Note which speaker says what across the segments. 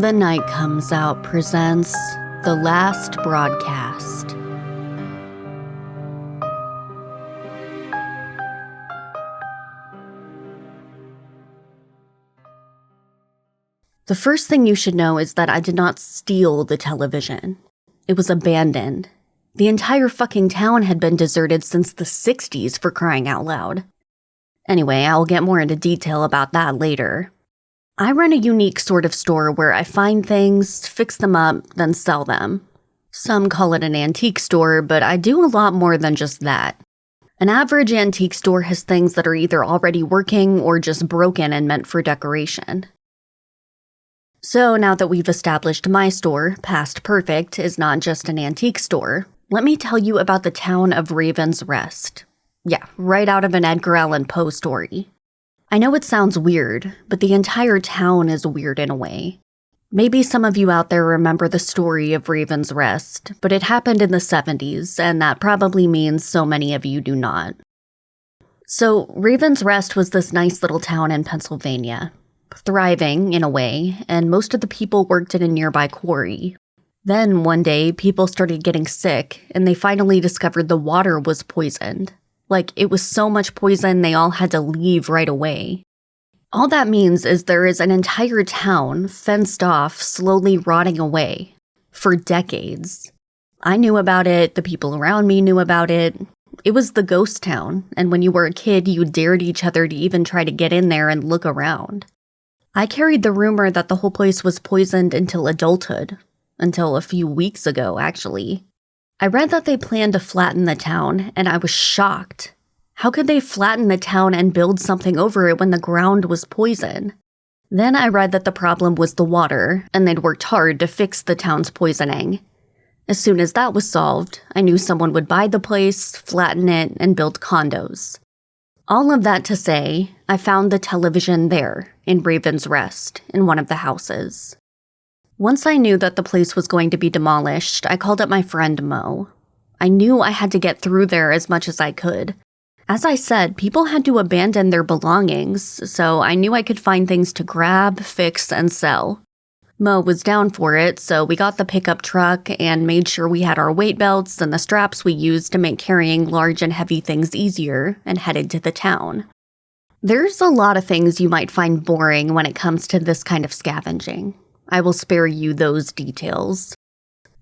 Speaker 1: The Night Comes Out presents The Last Broadcast. The first thing you should know is that I did not steal the television. It was abandoned. The entire fucking town had been deserted since the 60s, for crying out loud. Anyway, I'll get more into detail about that later. I run a unique sort of store where I find things, fix them up, then sell them. Some call it an antique store, but I do a lot more than just that. An average antique store has things that are either already working or just broken and meant for decoration. So now that we've established my store, Past Perfect, is not just an antique store, let me tell you about the town of Raven's Rest. Yeah, right out of an Edgar Allan Poe story. I know it sounds weird, but the entire town is weird in a way. Maybe some of you out there remember the story of Raven's Rest, but it happened in the 70s, and that probably means so many of you do not. So, Raven's Rest was this nice little town in Pennsylvania. Thriving, in a way, and most of the people worked in a nearby quarry. Then, one day, people started getting sick, and they finally discovered the water was poisoned. Like, it was so much poison they all had to leave right away. All that means is there is an entire town, fenced off, slowly rotting away. For decades. I knew about it, the people around me knew about it. It was the ghost town, and when you were a kid, you dared each other to even try to get in there and look around. I carried the rumor that the whole place was poisoned until adulthood. Until a few weeks ago, actually. I read that they planned to flatten the town, and I was shocked. How could they flatten the town and build something over it when the ground was poison? Then I read that the problem was the water, and they'd worked hard to fix the town's poisoning. As soon as that was solved, I knew someone would buy the place, flatten it, and build condos. All of that to say, I found the television there, in Raven's Rest, in one of the houses. Once I knew that the place was going to be demolished, I called up my friend Mo. I knew I had to get through there as much as I could. As I said, people had to abandon their belongings, so I knew I could find things to grab, fix, and sell. Mo was down for it, so we got the pickup truck and made sure we had our weight belts and the straps we used to make carrying large and heavy things easier, and headed to the town. There's a lot of things you might find boring when it comes to this kind of scavenging. I will spare you those details.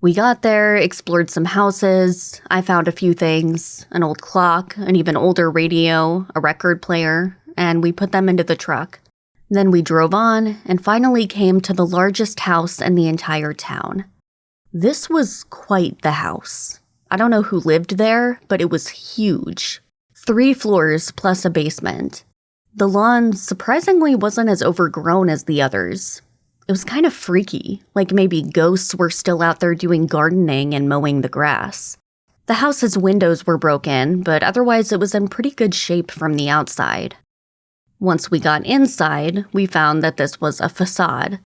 Speaker 1: We got there, explored some houses, I found a few things, an old clock, an even older radio, a record player, and we put them into the truck. Then we drove on and finally came to the largest house in the entire town. This was quite the house. I don't know who lived there, but it was huge. 3 floors plus a basement. The lawn surprisingly wasn't as overgrown as the others. It was kind of freaky, like maybe ghosts were still out there doing gardening and mowing the grass. The house's windows were broken, but otherwise it was in pretty good shape from the outside. Once we got inside, we found that this was a facade.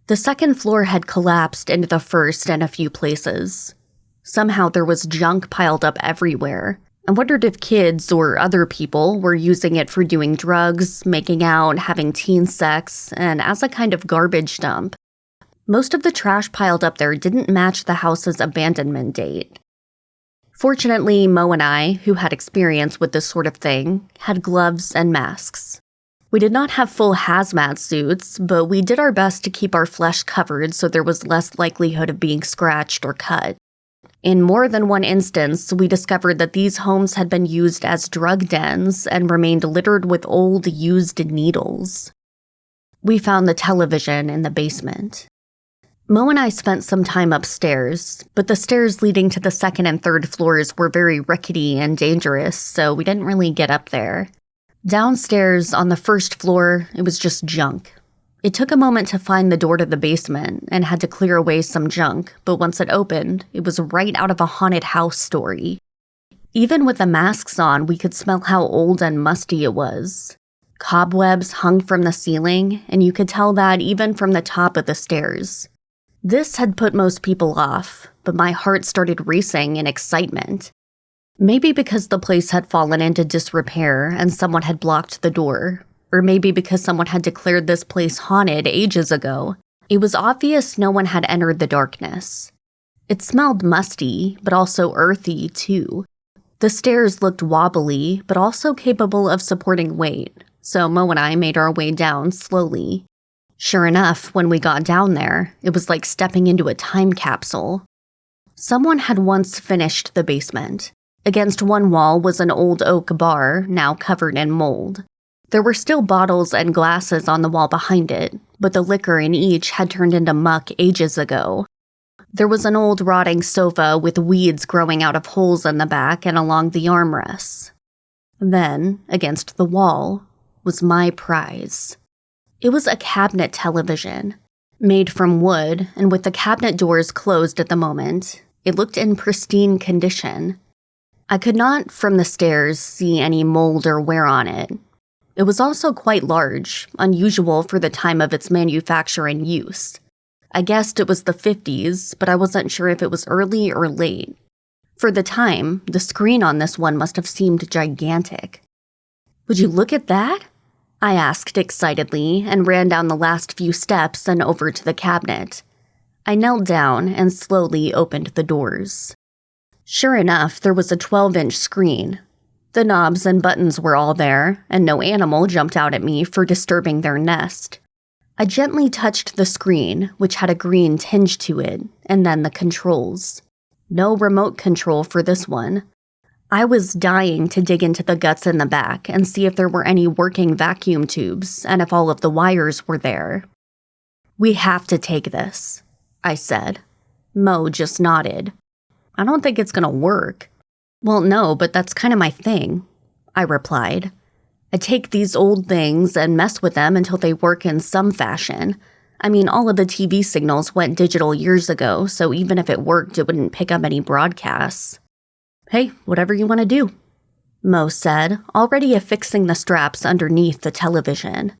Speaker 1: The second floor had collapsed into the first in a few places. Somehow there was junk piled up everywhere. I wondered if kids or other people were using it for doing drugs, making out, having teen sex, and as a kind of garbage dump. Most of the trash piled up there didn't match the house's abandonment date. Fortunately, Mo and I, who had experience with this sort of thing, had gloves and masks. We did not have full hazmat suits, but we did our best to keep our flesh covered so there was less likelihood of being scratched or cut. In more than one instance, we discovered that these homes had been used as drug dens and remained littered with old, used needles. We found the television in the basement. Mo and I spent some time upstairs, but the stairs leading to the second and third floors were very rickety and dangerous, so we didn't really get up there. Downstairs, on the first floor, it was just junk. It took a moment to find the door to the basement and had to clear away some junk, but once it opened, it was right out of a haunted house story. Even with the masks on, we could smell how old and musty it was. Cobwebs hung from the ceiling, and you could tell that even from the top of the stairs. This had put most people off, but my heart started racing in excitement. Maybe because the place had fallen into disrepair and someone had blocked the door. Or maybe because someone had declared this place haunted ages ago. It was obvious no one had entered the darkness. It smelled musty, but also earthy, too. The stairs looked wobbly, but also capable of supporting weight, so Mo and I made our way down slowly. Sure enough, when we got down there, it was like stepping into a time capsule. Someone had once finished the basement. Against one wall was an old oak bar, now covered in mold. There were still bottles and glasses on the wall behind it, but the liquor in each had turned into muck ages ago. There was an old rotting sofa with weeds growing out of holes in the back and along the armrests. Then, against the wall, was my prize. It was a cabinet television. Made from wood, and with the cabinet doors closed at the moment, it looked in pristine condition. I could not, from the stairs, see any mold or wear on it. It was also quite large, unusual for the time of its manufacture and use. I guessed it was the 50s, but I wasn't sure if it was early or late. For the time, the screen on this one must have seemed gigantic. "Would you look at that?" I asked excitedly and ran down the last few steps and over to the cabinet. I knelt down and slowly opened the doors. Sure enough, there was a 12-inch screen. The knobs and buttons were all there, and no animal jumped out at me for disturbing their nest. I gently touched the screen, which had a green tinge to it, and then the controls. No remote control for this one. I was dying to dig into the guts in the back and see if there were any working vacuum tubes and if all of the wires were there. "We have to take this," I said. Mo just nodded. "I don't think it's gonna work." "Well, no, but that's kind of my thing," I replied. "I take these old things and mess with them until they work in some fashion. I mean, all of the TV signals went digital years ago, so even if it worked, it wouldn't pick up any broadcasts." "Hey, whatever you want to do," Mo said, already affixing the straps underneath the television.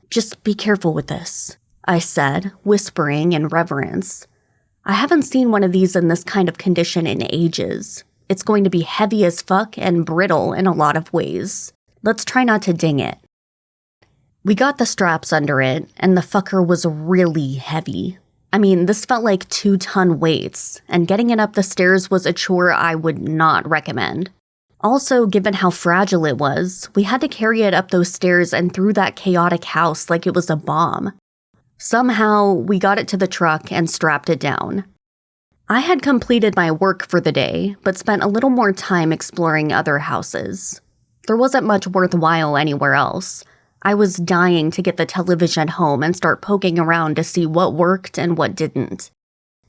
Speaker 1: "Just be careful with this," I said, whispering in reverence. "I haven't seen one of these in this kind of condition in ages. It's going to be heavy as fuck and brittle in a lot of ways. Let's try not to ding it." We got the straps under it, and the fucker was really heavy. I mean, this felt like 2-ton weights, and getting it up the stairs was a chore I would not recommend. Also, given how fragile it was, we had to carry it up those stairs and through that chaotic house like it was a bomb. Somehow, we got it to the truck and strapped it down. I had completed my work for the day, but spent a little more time exploring other houses. There wasn't much worthwhile anywhere else. I was dying to get the television home and start poking around to see what worked and what didn't.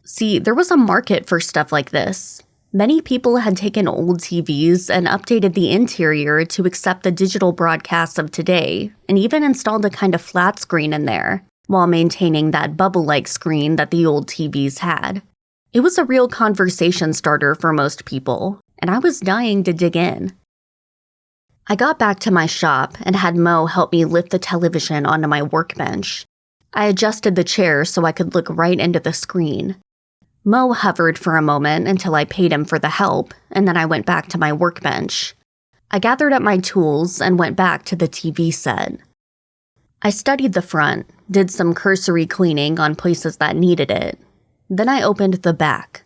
Speaker 1: See, there was a market for stuff like this. Many people had taken old TVs and updated the interior to accept the digital broadcasts of today, and even installed a kind of flat screen in there, while maintaining that bubble-like screen that the old TVs had. It was a real conversation starter for most people, and I was dying to dig in. I got back to my shop and had Mo help me lift the television onto my workbench. I adjusted the chair so I could look right into the screen. Mo hovered for a moment until I paid him for the help, and then I went back to my workbench. I gathered up my tools and went back to the TV set. I studied the front, did some cursory cleaning on places that needed it. Then I opened the back.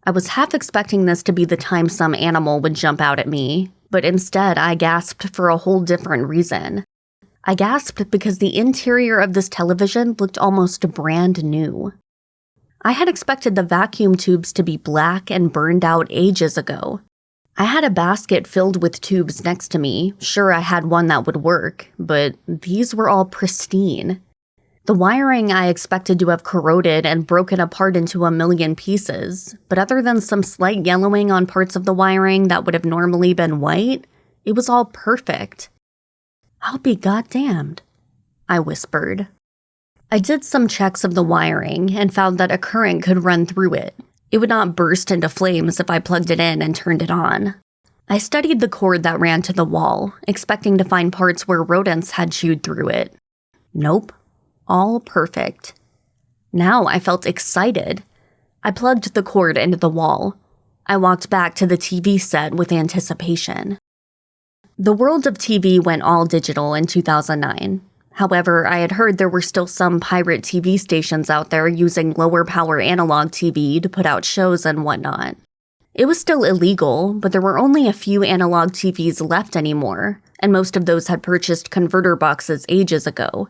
Speaker 1: I was half expecting this to be the time some animal would jump out at me, but instead I gasped for a whole different reason. I gasped because the interior of this television looked almost brand new. I had expected the vacuum tubes to be black and burned out ages ago. I had a basket filled with tubes next to me. Sure, I had one that would work, but these were all pristine. The wiring I expected to have corroded and broken apart into a million pieces, but other than some slight yellowing on parts of the wiring that would have normally been white, it was all perfect. "I'll be goddamned," I whispered. I did some checks of the wiring and found that a current could run through it. It would not burst into flames if I plugged it in and turned it on. I studied the cord that ran to the wall, expecting to find parts where rodents had chewed through it. Nope. All perfect. Now I felt excited. I plugged the cord into the wall. I walked back to the TV set with anticipation. The world of TV went all digital in 2009. However, I had heard there were still some pirate TV stations out there using lower power analog TV to put out shows and whatnot. It was still illegal, but there were only a few analog TVs left anymore, and most of those had purchased converter boxes ages ago.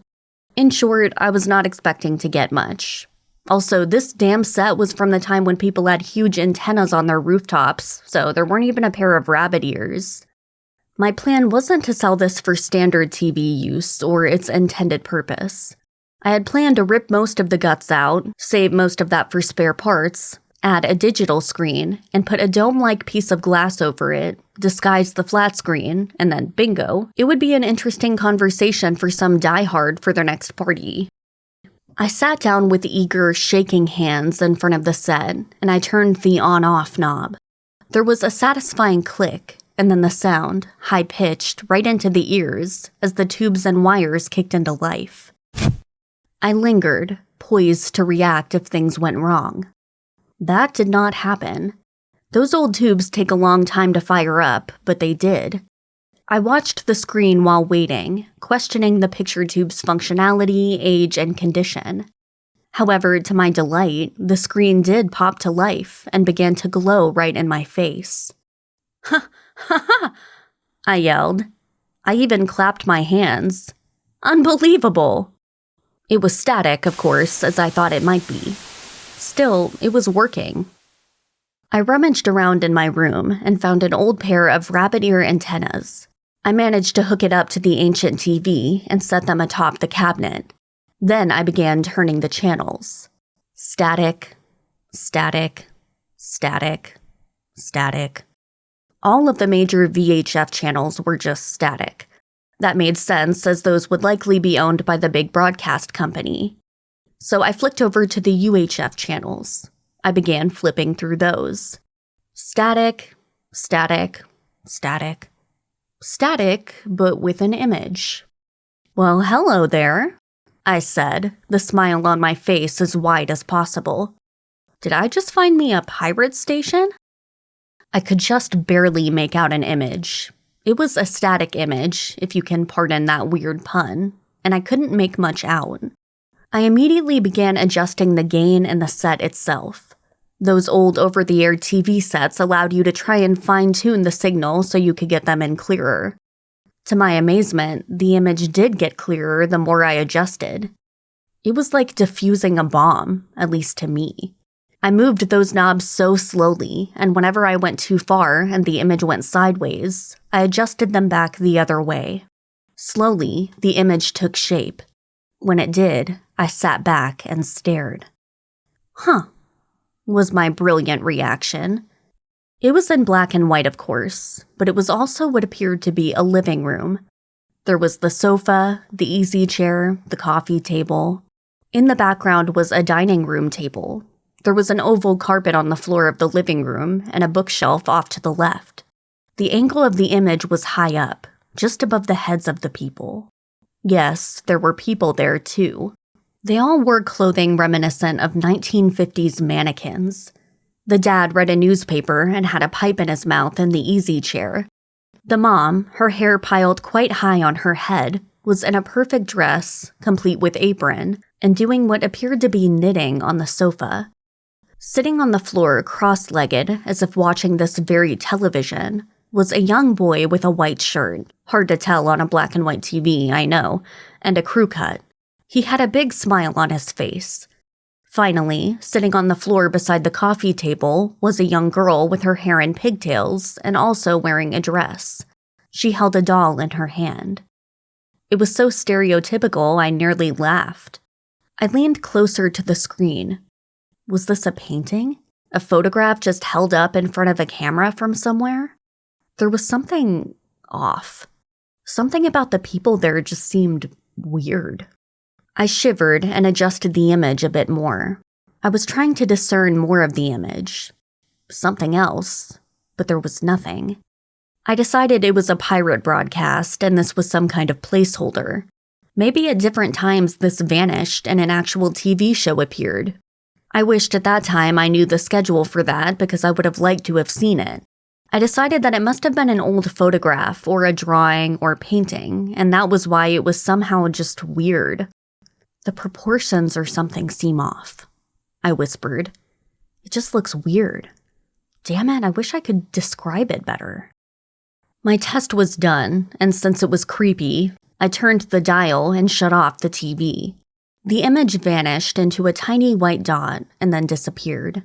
Speaker 1: In short, I was not expecting to get much. Also, this damn set was from the time when people had huge antennas on their rooftops, so there weren't even a pair of rabbit ears. My plan wasn't to sell this for standard TV use or its intended purpose. I had planned to rip most of the guts out, save most of that for spare parts, add a digital screen, and put a dome-like piece of glass over it, disguise the flat screen, and then bingo, it would be an interesting conversation for some diehard for their next party. I sat down with eager, shaking hands in front of the set, and I turned the on-off knob. There was a satisfying click, and then the sound, high-pitched, right into the ears as the tubes and wires kicked into life. I lingered, poised to react if things went wrong. That did not happen. Those old tubes take a long time to fire up, but they did. I watched the screen while waiting, questioning the picture tube's functionality, age, and condition. However, to my delight, the screen did pop to life and began to glow right in my face. Ha! Ha ha! I yelled. I even clapped my hands. Unbelievable! It was static, of course, as I thought it might be. Still, it was working. I rummaged around in my room and found an old pair of rabbit ear antennas. I managed to hook it up to the ancient TV and set them atop the cabinet. Then I began turning the channels. Static, static, static, static. All of the major VHF channels were just static. That made sense, as those would likely be owned by the big broadcast company. So I flicked over to the UHF channels. I began flipping through those. Static, static, static, static, but with an image. Well, hello there, I said, the smile on my face as wide as possible. Did I just find me a pirate station? I could just barely make out an image. It was a static image, if you can pardon that weird pun, and I couldn't make much out. I immediately began adjusting the gain and the set itself. Those old over-the-air TV sets allowed you to try and fine-tune the signal so you could get them in clearer. To my amazement, the image did get clearer the more I adjusted. It was like diffusing a bomb, at least to me. I moved those knobs so slowly, and whenever I went too far and the image went sideways, I adjusted them back the other way. Slowly, the image took shape. When it did, I sat back and stared. Huh, was my brilliant reaction. It was in black and white, of course, but it was also what appeared to be a living room. There was the sofa, the easy chair, the coffee table. In the background was a dining room table. There was an oval carpet on the floor of the living room and a bookshelf off to the left. The angle of the image was high up, just above the heads of the people. Yes, there were people there too. They all wore clothing reminiscent of 1950s mannequins. The dad read a newspaper and had a pipe in his mouth in the easy chair. The mom, her hair piled quite high on her head, was in a perfect dress, complete with apron, and doing what appeared to be knitting on the sofa. Sitting on the floor cross-legged, as if watching this very television, was a young boy with a white shirt, hard to tell on a black and white TV, I know, and a crew cut. He had a big smile on his face. Finally, sitting on the floor beside the coffee table was a young girl with her hair in pigtails and also wearing a dress. She held a doll in her hand. It was so stereotypical I nearly laughed. I leaned closer to the screen. Was this a painting? A photograph just held up in front of a camera from somewhere? There was something off. Something about the people there just seemed weird. I shivered and adjusted the image a bit more. I was trying to discern more of the image. Something else, but there was nothing. I decided it was a pirate broadcast and this was some kind of placeholder. Maybe at different times this vanished and an actual TV show appeared. I wished at that time I knew the schedule for that because I would have liked to have seen it. I decided that it must have been an old photograph or a drawing or painting, and that was why it was somehow just weird. The proportions or something seem off, I whispered. It just looks weird. Damn it, I wish I could describe it better. My test was done, and since it was creepy, I turned the dial and shut off the TV. The image vanished into a tiny white dot and then disappeared.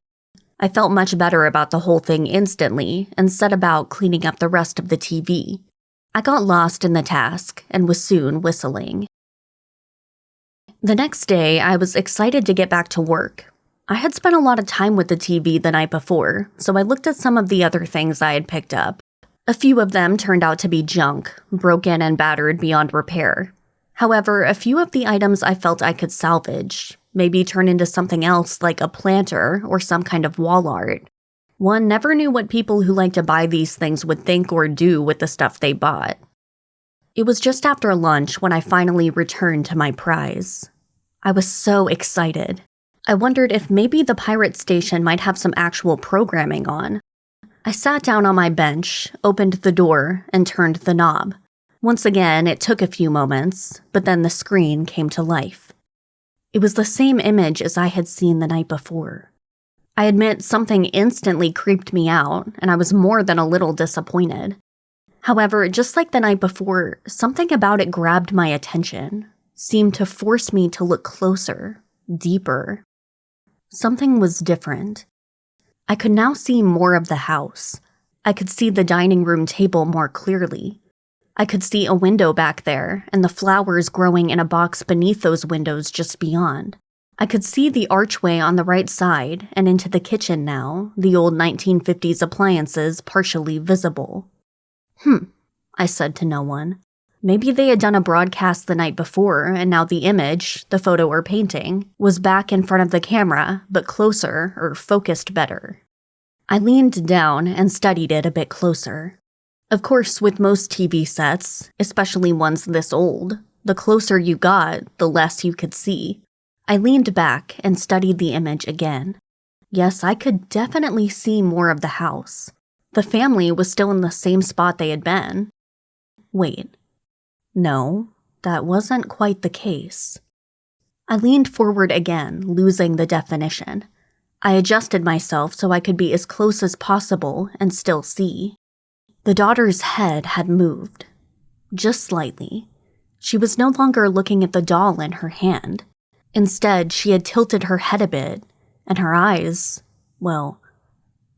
Speaker 1: I felt much better about the whole thing instantly and set about cleaning up the rest of the TV. I got lost in the task and was soon whistling. The next day, I was excited to get back to work. I had spent a lot of time with the TV the night before, so I looked at some of the other things I had picked up. A few of them turned out to be junk, broken and battered beyond repair. However, a few of the items I felt I could salvage, maybe turn into something else like a planter or some kind of wall art. One never knew what people who like to buy these things would think or do with the stuff they bought. It was just after lunch when I finally returned to my prize. I was so excited. I wondered if maybe the pirate station might have some actual programming on. I sat down on my bench, opened the door, and turned the knob. Once again, it took a few moments, but then the screen came to life. It was the same image as I had seen the night before. I admit something instantly creeped me out, and I was more than a little disappointed. However, just like the night before, something about it grabbed my attention, seemed to force me to look closer, deeper. Something was different. I could now see more of the house. I could see the dining room table more clearly. I could see a window back there and the flowers growing in a box beneath those windows just beyond. I could see the archway on the right side and into the kitchen now, the old 1950s appliances partially visible. I said to no one. Maybe they had done a broadcast the night before, and now the image, the photo or painting, was back in front of the camera, but closer or focused better. I leaned down and studied it a bit closer. Of course, with most TV sets, especially ones this old, the closer you got, the less you could see. I leaned back and studied the image again. Yes, I could definitely see more of the house. The family was still in the same spot they had been. Wait. No, that wasn't quite the case. I leaned forward again, losing the definition. I adjusted myself so I could be as close as possible and still see. The daughter's head had moved. Just slightly. She was no longer looking at the doll in her hand. Instead, she had tilted her head a bit, and her eyes, well,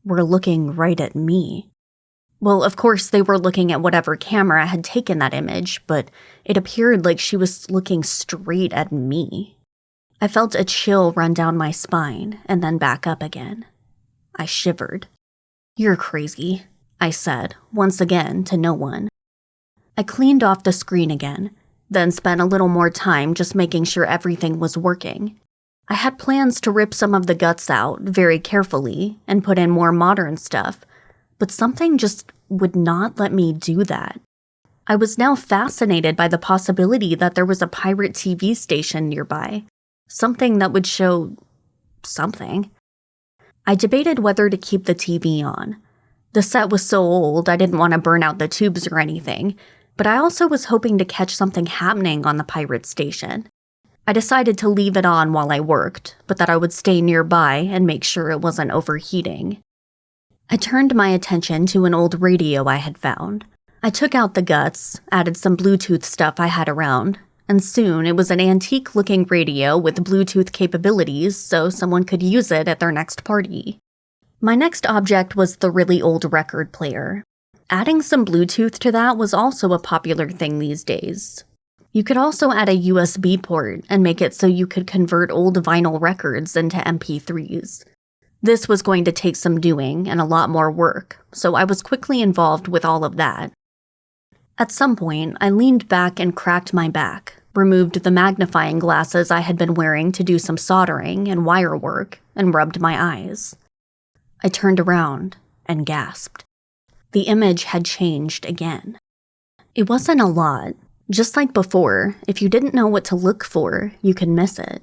Speaker 1: were looking right at me. Well, of course, they were looking at whatever camera had taken that image, but it appeared like she was looking straight at me. I felt a chill run down my spine and then back up again. I shivered. "You're crazy," I said, once again to no one. I cleaned off the screen again, then spent a little more time just making sure everything was working. I had plans to rip some of the guts out very carefully and put in more modern stuff, but something just would not let me do that. I was now fascinated by the possibility that there was a pirate TV station nearby, something that would show something. I debated whether to keep the TV on. The set was so old I didn't want to burn out the tubes or anything, but I also was hoping to catch something happening on the pirate station. I decided to leave it on while I worked, but that I would stay nearby and make sure it wasn't overheating. I turned my attention to an old radio I had found. I took out the guts, added some Bluetooth stuff I had around, and soon it was an antique-looking radio with Bluetooth capabilities so someone could use it at their next party. My next object was the really old record player. Adding some Bluetooth to that was also a popular thing these days. You could also add a USB port and make it so you could convert old vinyl records into MP3s. This was going to take some doing and a lot more work, so I was quickly involved with all of that. At some point, I leaned back and cracked my back, removed the magnifying glasses I had been wearing to do some soldering and wire work, and rubbed my eyes. I turned around and gasped. The image had changed again. It wasn't a lot. Just like before, if you didn't know what to look for, you could miss it.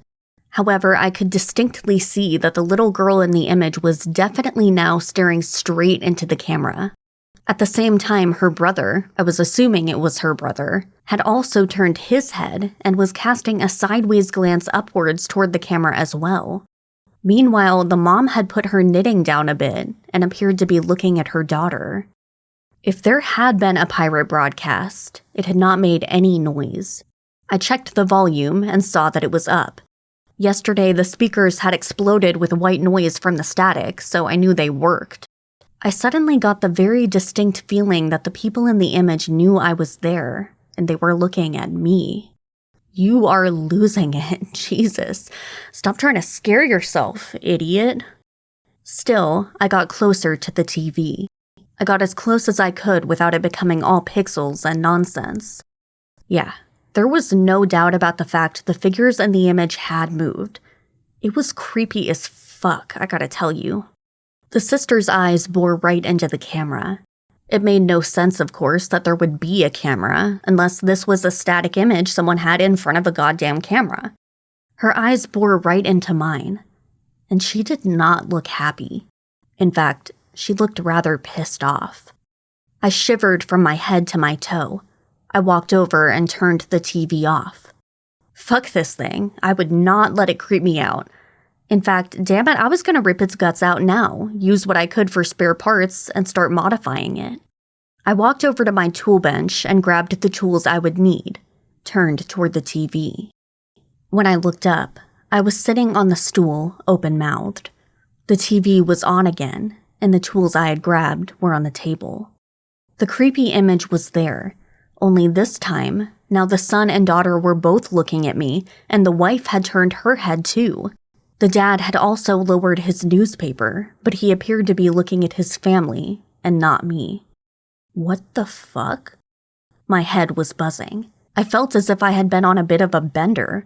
Speaker 1: However, I could distinctly see that the little girl in the image was definitely now staring straight into the camera. At the same time, her brother, I was assuming it was her brother, had also turned his head and was casting a sideways glance upwards toward the camera as well. Meanwhile, the mom had put her knitting down a bit and appeared to be looking at her daughter. If there had been a pirate broadcast, it had not made any noise. I checked the volume and saw that it was up. Yesterday, the speakers had exploded with white noise from the static, so I knew they worked. I suddenly got the very distinct feeling that the people in the image knew I was there, and they were looking at me. You are losing it, Jesus. Stop trying to scare yourself, idiot. Still, I got closer to the TV. I got as close as I could without it becoming all pixels and nonsense. Yeah, there was no doubt about the fact the figures in the image had moved. It was creepy as fuck, I gotta tell you. The sister's eyes bore right into the camera. It made no sense, of course, that there would be a camera, unless this was a static image someone had in front of a goddamn camera. Her eyes bore right into mine, and she did not look happy. In fact, she looked rather pissed off. I shivered from my head to my toe. I walked over and turned the TV off. Fuck this thing. I would not let it creep me out. In fact, damn it, I was going to rip its guts out now, use what I could for spare parts, and start modifying it. I walked over to my tool bench and grabbed the tools I would need, turned toward the TV. When I looked up, I was sitting on the stool, open-mouthed. The TV was on again, and the tools I had grabbed were on the table. The creepy image was there, only this time, now the son and daughter were both looking at me, and the wife had turned her head too. The dad had also lowered his newspaper, but he appeared to be looking at his family, and not me. What the fuck? My head was buzzing. I felt as if I had been on a bit of a bender.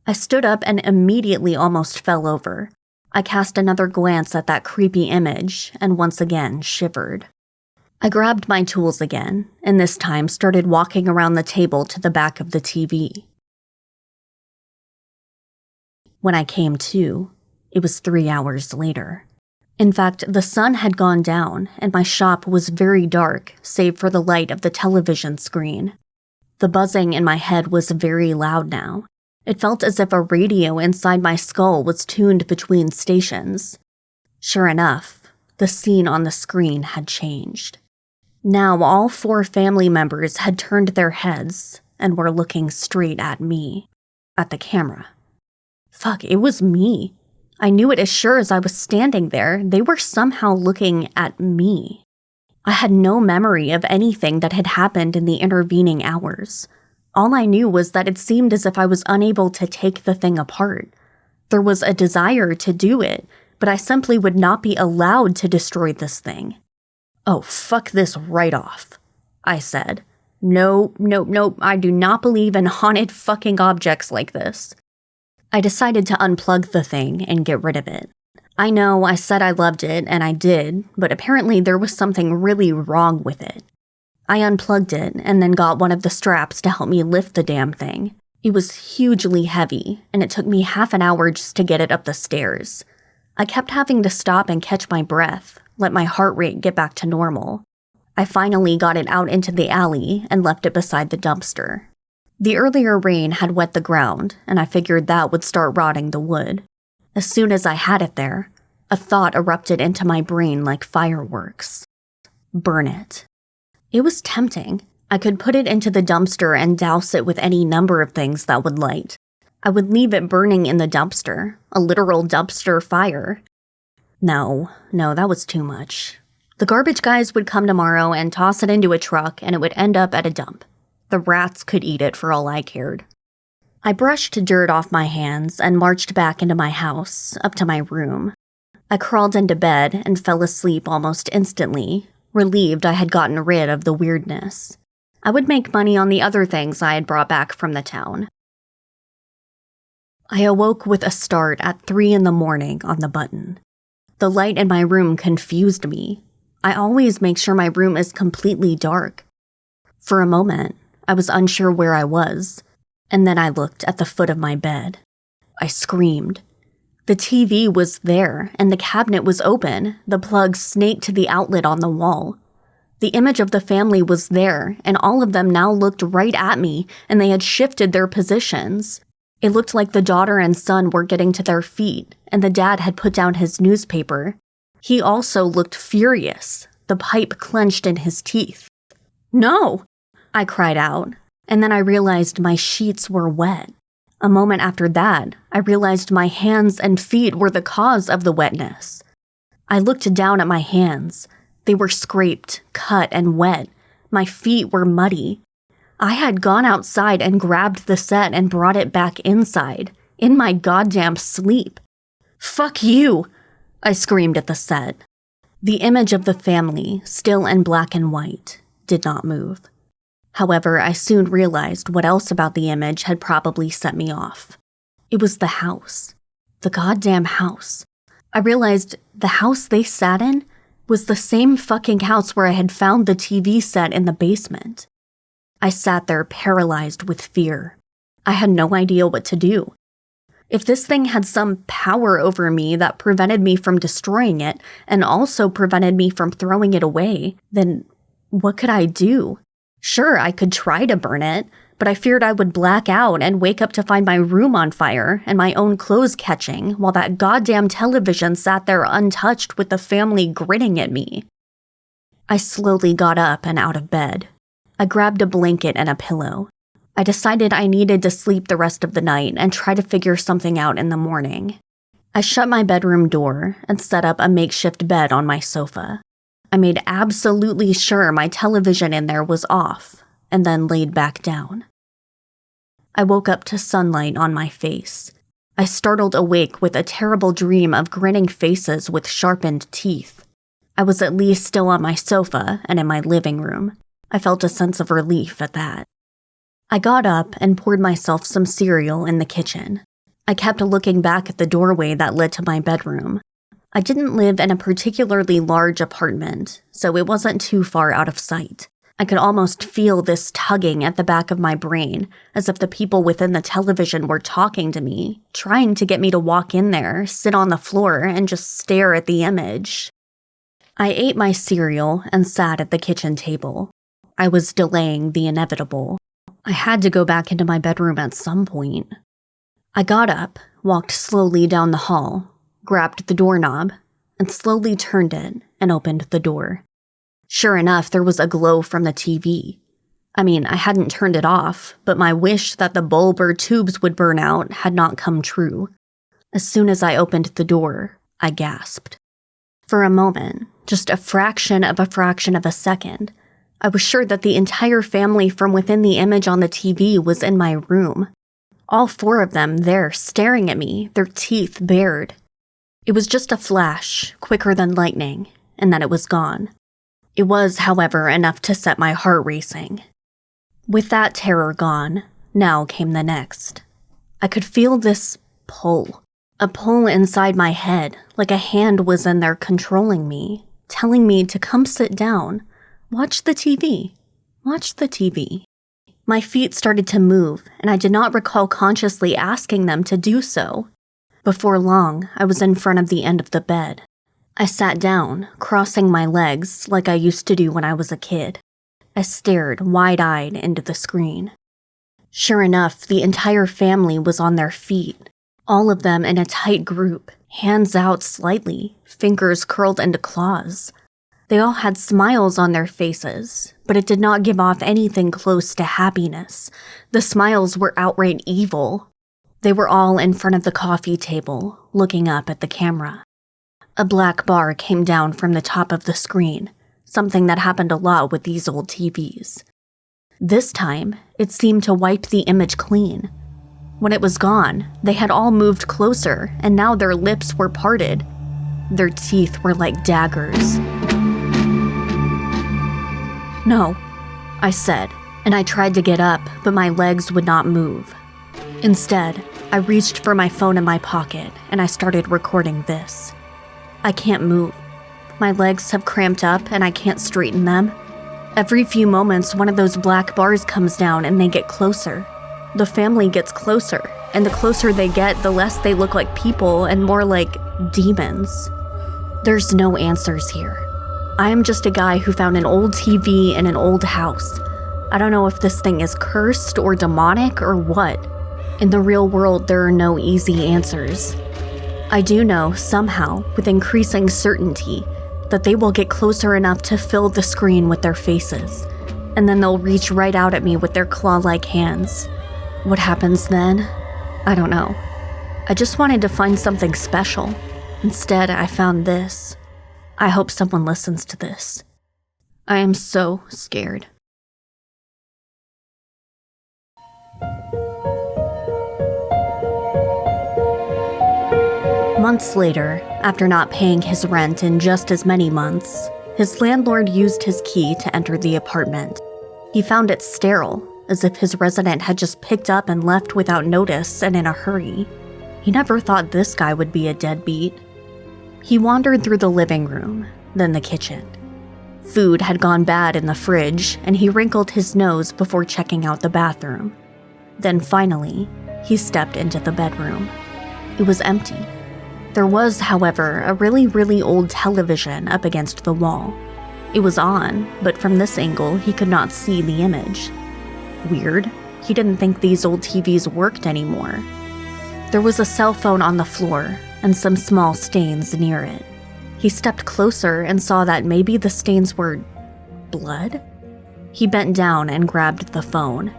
Speaker 1: I stood up and immediately almost fell over. I cast another glance at that creepy image, and once again shivered. I grabbed my tools again, and this time started walking around the table to the back of the TV. When I came to, it was 3 hours later. In fact, the sun had gone down, and my shop was very dark, save for the light of the television screen. The buzzing in my head was very loud now. It felt as if a radio inside my skull was tuned between stations. Sure enough, the scene on the screen had changed. Now all 4 family members had turned their heads and were looking straight at me, at the camera. Fuck, it was me. I knew it as sure as I was standing there. They were somehow looking at me. I had no memory of anything that had happened in the intervening hours. All I knew was that it seemed as if I was unable to take the thing apart. There was a desire to do it, but I simply would not be allowed to destroy this thing. Oh, fuck this right off, I said. No, I do not believe in haunted fucking objects like this. I decided to unplug the thing and get rid of it. I know I said I loved it, and I did, but apparently there was something really wrong with it. I unplugged it and then got one of the straps to help me lift the damn thing. It was hugely heavy, and it took me half an hour just to get it up the stairs. I kept having to stop and catch my breath, let my heart rate get back to normal. I finally got it out into the alley and left it beside the dumpster. The earlier rain had wet the ground, and I figured that would start rotting the wood. As soon as I had it there, a thought erupted into my brain like fireworks. Burn it. It was tempting. I could put it into the dumpster and douse it with any number of things that would light. I would leave it burning in the dumpster, a literal dumpster fire. No, that was too much. The garbage guys would come tomorrow and toss it into a truck, and it would end up at a dump. The rats could eat it for all I cared. I brushed dirt off my hands and marched back into my house, up to my room. I crawled into bed and fell asleep almost instantly, relieved I had gotten rid of the weirdness. I would make money on the other things I had brought back from the town. I awoke with a start at 3 a.m. on the button. The light in my room confused me. I always make sure my room is completely dark. For a moment, I was unsure where I was, and then I looked at the foot of my bed. I screamed. The TV was there, and the cabinet was open, the plug snaked to the outlet on the wall. The image of the family was there, and all of them now looked right at me, and they had shifted their positions. It looked like the daughter and son were getting to their feet, and the dad had put down his newspaper. He also looked furious, the pipe clenched in his teeth. "No!" I cried out, and then I realized my sheets were wet. A moment after that, I realized my hands and feet were the cause of the wetness. I looked down at my hands. They were scraped, cut, and wet. My feet were muddy. I had gone outside and grabbed the set and brought it back inside, in my goddamn sleep. "Fuck you!" I screamed at the set. The image of the family, still in black and white, did not move. However, I soon realized what else about the image had probably set me off. It was the house. The goddamn house. I realized the house they sat in was the same fucking house where I had found the TV set in the basement. I sat there paralyzed with fear. I had no idea what to do. If this thing had some power over me that prevented me from destroying it and also prevented me from throwing it away, then what could I do? Sure, I could try to burn it, but I feared I would black out and wake up to find my room on fire and my own clothes catching while that goddamn television sat there untouched with the family grinning at me. I slowly got up and out of bed. I grabbed a blanket and a pillow. I decided I needed to sleep the rest of the night and try to figure something out in the morning. I shut my bedroom door and set up a makeshift bed on my sofa. I made absolutely sure my television in there was off, and then laid back down. I woke up to sunlight on my face. I startled awake with a terrible dream of grinning faces with sharpened teeth. I was at least still on my sofa and in my living room. I felt a sense of relief at that. I got up and poured myself some cereal in the kitchen. I kept looking back at the doorway that led to my bedroom. I didn't live in a particularly large apartment, so it wasn't too far out of sight. I could almost feel this tugging at the back of my brain, as if the people within the television were talking to me, trying to get me to walk in there, sit on the floor, and just stare at the image. I ate my cereal and sat at the kitchen table. I was delaying the inevitable. I had to go back into my bedroom at some point. I got up, walked slowly down the hall, grabbed the doorknob, and slowly turned it and opened the door. Sure enough, there was a glow from the TV. I mean, I hadn't turned it off, but my wish that the bulb or tubes would burn out had not come true. As soon as I opened the door, I gasped. For a moment, just a fraction of a second, I was sure that the entire family from within the image on the TV was in my room. All four of them there staring at me, their teeth bared. It was just a flash, quicker than lightning, and then it was gone. It was, however, enough to set my heart racing. With that terror gone, now came the next. I could feel this pull. A pull inside my head, like a hand was in there controlling me, telling me to come sit down. Watch the TV. Watch the TV. My feet started to move, and I did not recall consciously asking them to do so. Before long, I was in front of the end of the bed. I sat down, crossing my legs like I used to do when I was a kid. I stared wide-eyed into the screen. Sure enough, the entire family was on their feet, all of them in a tight group, hands out slightly, fingers curled into claws. They all had smiles on their faces, but it did not give off anything close to happiness. The smiles were outright evil. They were all in front of the coffee table, looking up at the camera. A black bar came down from the top of the screen, something that happened a lot with these old TVs. This time, it seemed to wipe the image clean. When it was gone, they had all moved closer, and now their lips were parted. Their teeth were like daggers. "No," I said, and I tried to get up, but my legs would not move. Instead, I reached for my phone in my pocket, and I started recording this. I can't move. My legs have cramped up, and I can't straighten them. Every few moments, one of those black bars comes down, and they get closer. The family gets closer, and the closer they get, the less they look like people and more like demons. There's no answers here. I am just a guy who found an old TV in an old house. I don't know if this thing is cursed or demonic or what. In the real world, there are no easy answers. I do know, somehow, with increasing certainty, that they will get closer enough to fill the screen with their faces, and then they'll reach right out at me with their claw-like hands. What happens then? I don't know. I just wanted to find something special. Instead, I found this. I hope someone listens to this. I am so scared. Months later, after not paying his rent in just as many months, his landlord used his key to enter the apartment. He found it sterile, as if his resident had just picked up and left without notice and in a hurry. He never thought this guy would be a deadbeat. He wandered through the living room, then the kitchen. Food had gone bad in the fridge, and he wrinkled his nose before checking out the bathroom. Then finally, he stepped into the bedroom. It was empty. There was, however, a really old television up against the wall. It was on, but from this angle, he could not see the image. Weird. He didn't think these old TVs worked anymore. There was a cell phone on the floor, and some small stains near it. He stepped closer and saw that maybe the stains were blood? He bent down and grabbed the phone.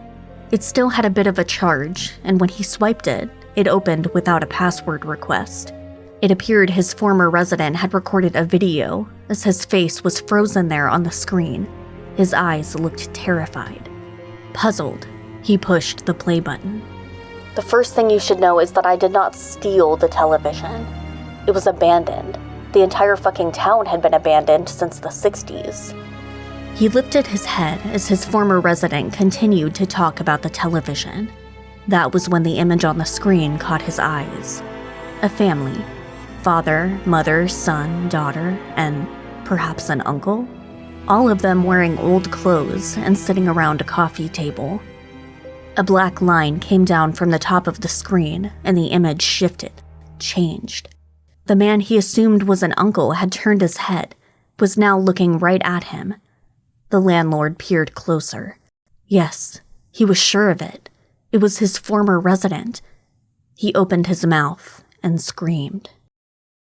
Speaker 1: It still had a bit of a charge, and when he swiped it, it opened without a password request. It appeared his former resident had recorded a video, as his face was frozen there on the screen. His eyes looked terrified. Puzzled, he pushed the play button. The first thing you should know is that I did not steal the television. It was abandoned. The entire fucking town had been abandoned since the 60s. He lifted his head as his former resident continued to talk about the television. That was when the image on the screen caught his eyes. A family. Father, mother, son, daughter, and perhaps an uncle? All of them wearing old clothes and sitting around a coffee table. A black line came down from the top of the screen, and the image shifted, changed. The man he assumed was an uncle had turned his head, was now looking right at him. The landlord peered closer. Yes, he was sure of it. It was his former resident. He opened his mouth and screamed.